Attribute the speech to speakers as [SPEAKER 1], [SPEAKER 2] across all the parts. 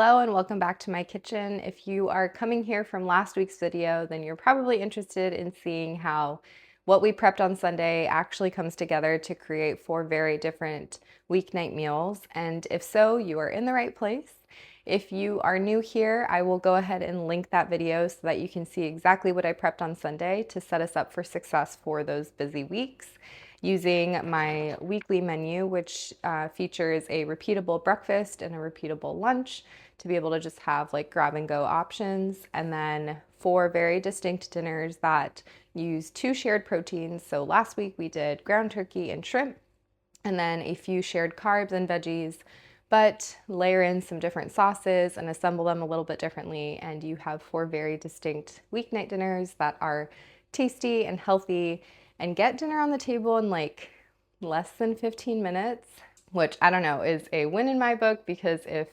[SPEAKER 1] Hello and welcome back to my kitchen. If you are coming here from last week's video, then you're probably interested in seeing how what we prepped on Sunday actually comes together to create 4 very different weeknight meals. And if so, you are in the right place. If you are new here, I will go ahead and link that video so that you can see exactly what I prepped on Sunday to set us up for success for those busy weeks, using my weekly menu, which features a repeatable breakfast and a repeatable lunch to be able to just have like grab and go options, and then 4 very distinct dinners that use 2 shared proteins. So last week we did ground turkey and shrimp, and then a few shared carbs and veggies, but layer in some different sauces and assemble them a little bit differently, and you have 4 very distinct weeknight dinners that are tasty and healthy and get dinner on the table in like less than 15 minutes, which I don't know, is a win in my book, because if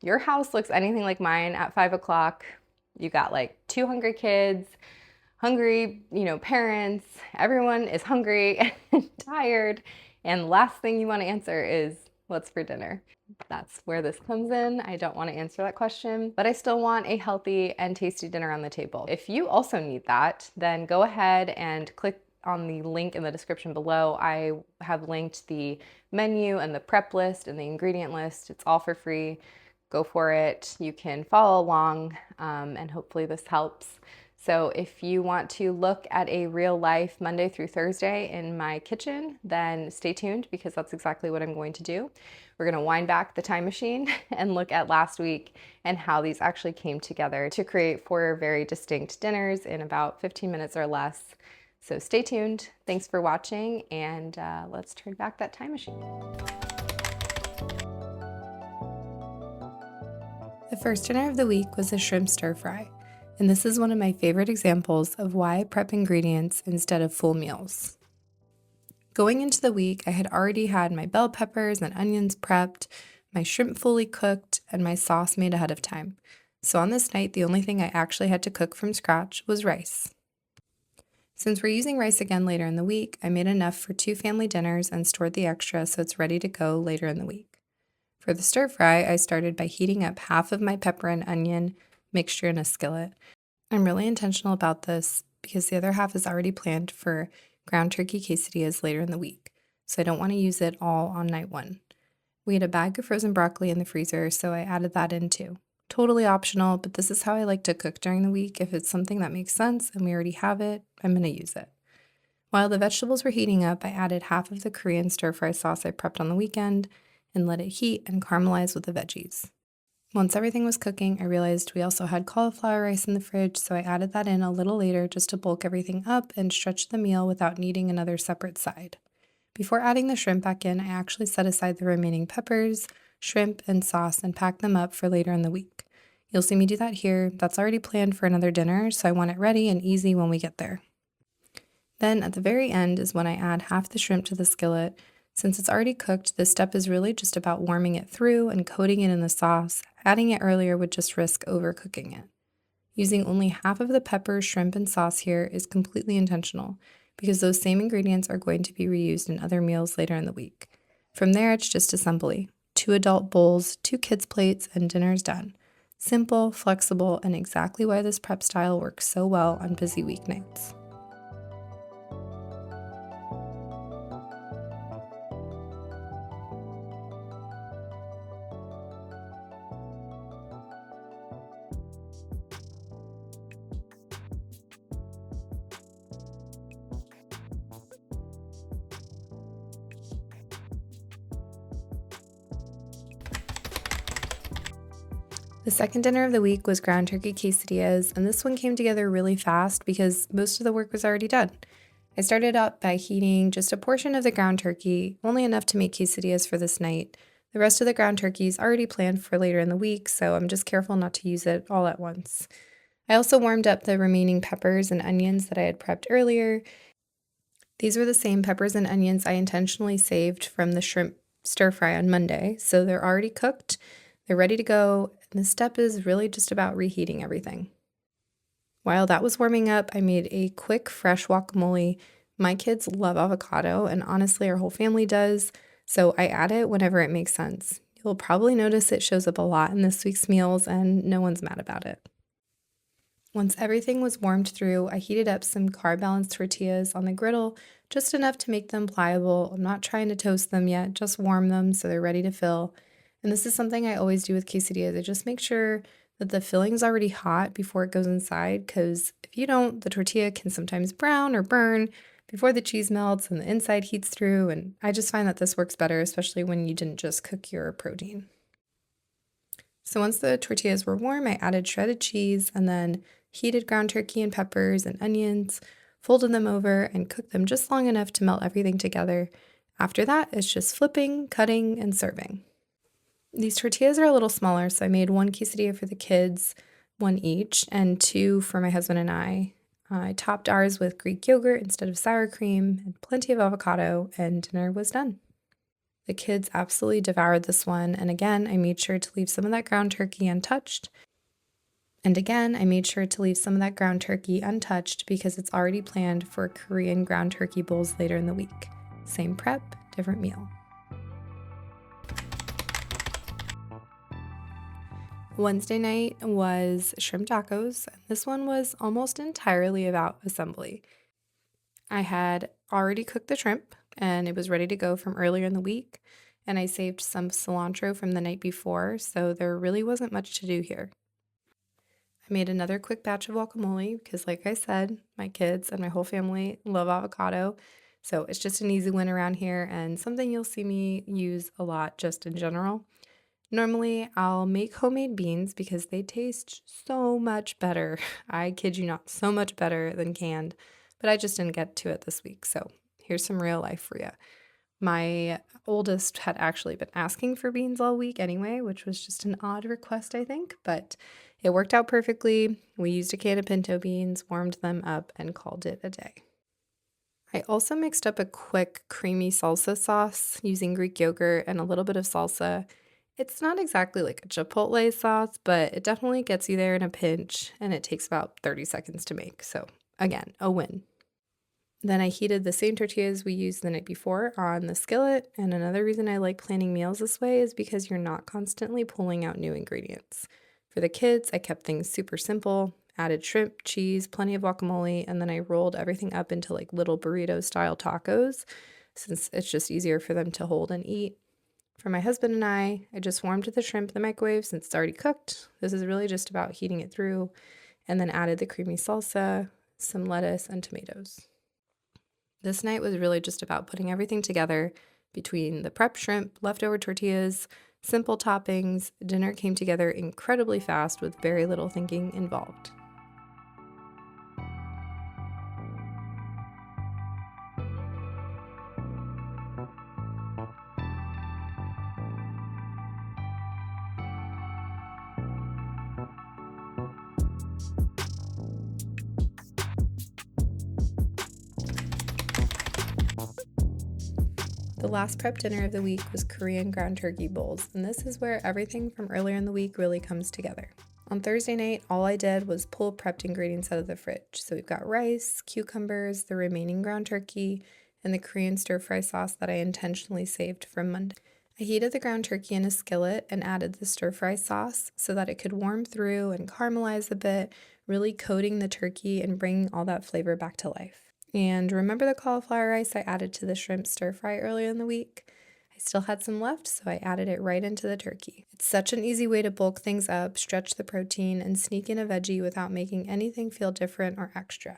[SPEAKER 1] your house looks anything like mine at 5 o'clock, you got like 2 hungry kids, hungry, parents, everyone is hungry and tired, and the last thing you want to answer is, what's for dinner? That's where this comes in. I don't want to answer that question, but I still want a healthy and tasty dinner on the table. If you also need that, then go ahead and click on the link in the description below. I have linked the menu and the prep list and the ingredient list. It's all for free. Go for it. You can follow along, and hopefully this helps. So if you want to look at a real life Monday through Thursday in my kitchen, then stay tuned, because that's exactly what I'm going to do. We're going to wind back the time machine and look at last week and how these actually came together to create 4 very distinct dinners in about 15 minutes or less. So stay tuned. Thanks for watching, and let's turn back that time machine. The first dinner of the week was a shrimp stir fry, and this is one of my favorite examples of why I prep ingredients instead of full meals. Going into the week, I had already had my bell peppers and onions prepped, my shrimp fully cooked, and my sauce made ahead of time. So on this night, the only thing I actually had to cook from scratch was rice. Since we're using rice again later in the week, I made enough for 2 family dinners and stored the extra so it's ready to go later in the week. For the stir fry, I started by heating up half of my pepper and onion mixture in a skillet. I'm really intentional about this because the other half is already planned for ground turkey quesadillas later in the week, so I don't want to use it all on night 1. We had a bag of frozen broccoli in the freezer, so I added that in too. Totally optional, but this is how I like to cook during the week. If it's something that makes sense and we already have it, I'm going to use it. While the vegetables were heating up, I added half of the Korean stir-fry sauce I prepped on the weekend and let it heat and caramelize with the veggies. Once everything was cooking, I realized we also had cauliflower rice in the fridge, so I added that in a little later just to bulk everything up and stretch the meal without needing another separate side. Before adding the shrimp back in, I actually set aside the remaining peppers, shrimp, and sauce and packed them up for later in the week. You'll see me do that here. That's already planned for another dinner, so I want it ready and easy when we get there. Then at the very end is when I add half the shrimp to the skillet. Since it's already cooked, this step is really just about warming it through and coating it in the sauce. Adding it earlier would just risk overcooking it. Using only half of the peppers, shrimp, and sauce here is completely intentional, because those same ingredients are going to be reused in other meals later in the week. From there, it's just assembly. 2 adult bowls, 2 kids' plates, and dinner's done. Simple, flexible, and exactly why this prep style works so well on busy weeknights. The second dinner of the week was ground turkey quesadillas, and this one came together really fast because most of the work was already done. I started out by heating just a portion of the ground turkey, only enough to make quesadillas for this night. The rest of the ground turkey is already planned for later in the week, so I'm just careful not to use it all at once. I also warmed up the remaining peppers and onions that I had prepped earlier. These were the same peppers and onions I intentionally saved from the shrimp stir fry on Monday, so they're already cooked. They're ready to go, and this step is really just about reheating everything. While that was warming up, I made a quick fresh guacamole. My kids love avocado, and honestly, our whole family does, so I add it whenever it makes sense. You'll probably notice it shows up a lot in this week's meals, and no one's mad about it. Once everything was warmed through, I heated up some carb-balanced tortillas on the griddle, just enough to make them pliable. I'm not trying to toast them yet, just warm them so they're ready to fill. And this is something I always do with quesadillas. I just make sure that the filling's already hot before it goes inside, because if you don't, the tortilla can sometimes brown or burn before the cheese melts and the inside heats through. And I just find that this works better, especially when you didn't just cook your protein. So once the tortillas were warm, I added shredded cheese and then heated ground turkey and peppers and onions, folded them over, and cooked them just long enough to melt everything together. After that, it's just flipping, cutting, and serving. These tortillas are a little smaller, so I made 1 quesadilla for the kids, 1 each, and 2 for my husband and I. I topped ours with Greek yogurt instead of sour cream, and plenty of avocado, and dinner was done. The kids absolutely devoured this one, and again, I made sure to leave some of that ground turkey untouched. And again, I made sure to leave some of that ground turkey untouched because it's already planned for Korean ground turkey bowls later in the week. Same prep, different meal. Wednesday night was shrimp tacos, and this one was almost entirely about assembly. I had already cooked the shrimp, and it was ready to go from earlier in the week, and I saved some cilantro from the night before, so there really wasn't much to do here. I made another quick batch of guacamole because, like I said, my kids and my whole family love avocado, so it's just an easy win around here and something you'll see me use a lot just in general. Normally, I'll make homemade beans because they taste so much better. I kid you not, so much better than canned, but I just didn't get to it this week, so here's some real life for you. My oldest had actually been asking for beans all week anyway, which was just an odd request, I think, but it worked out perfectly. We used a can of pinto beans, warmed them up, and called it a day. I also mixed up a quick creamy salsa sauce using Greek yogurt and a little bit of salsa. It's not exactly like a Chipotle sauce, but it definitely gets you there in a pinch, and it takes about 30 seconds to make. So again, a win. Then I heated the same tortillas we used the night before on the skillet, and another reason I like planning meals this way is because you're not constantly pulling out new ingredients. For the kids, I kept things super simple, added shrimp, cheese, plenty of guacamole, and then I rolled everything up into like little burrito-style tacos, since it's just easier for them to hold and eat. For my husband and I just warmed the shrimp in the microwave since it's already cooked. This is really just about heating it through, and then added the creamy salsa, some lettuce, and tomatoes. This night was really just about putting everything together between the prep shrimp, leftover tortillas, simple toppings. Dinner came together incredibly fast with very little thinking involved. The last prep dinner of the week was Korean ground turkey bowls, and this is where everything from earlier in the week really comes together. On Thursday night, all I did was pull prepped ingredients out of the fridge. So we've got rice, cucumbers, the remaining ground turkey, and the Korean stir-fry sauce that I intentionally saved from Monday. I heated the ground turkey in a skillet and added the stir-fry sauce so that it could warm through and caramelize a bit, really coating the turkey and bringing all that flavor back to life. And remember the cauliflower rice I added to the shrimp stir fry earlier in the week? I still had some left, so I added it right into the turkey. It's such an easy way to bulk things up, stretch the protein, and sneak in a veggie without making anything feel different or extra.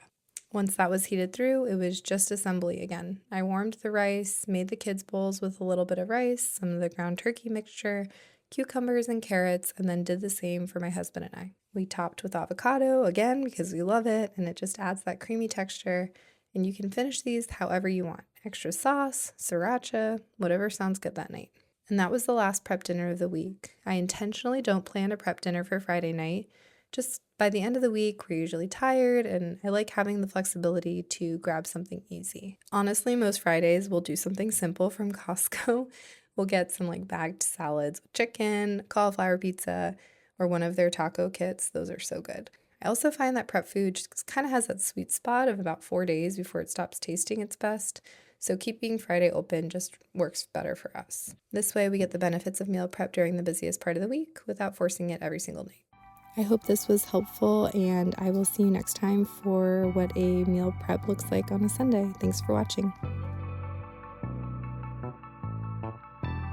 [SPEAKER 1] Once that was heated through, it was just assembly again. I warmed the rice, made the kids' bowls with a little bit of rice, some of the ground turkey mixture, cucumbers and carrots, and then did the same for my husband and I. We topped with avocado, again, because we love it, and it just adds that creamy texture. And you can finish these however you want. Extra sauce, sriracha, whatever sounds good that night. And that was the last prep dinner of the week. I intentionally don't plan a prep dinner for Friday night. Just by the end of the week, we're usually tired, and I like having the flexibility to grab something easy. Honestly, most Fridays we'll do something simple from Costco. We'll get some like bagged salads with chicken, cauliflower pizza, or one of their taco kits. Those are so good. I also find that prep food just kind of has that sweet spot of about 4 days before it stops tasting its best. So keeping Friday open just works better for us. This way we get the benefits of meal prep during the busiest part of the week without forcing it every single night. I hope this was helpful, and I will see you next time for what a meal prep looks like on a Sunday. Thanks for watching.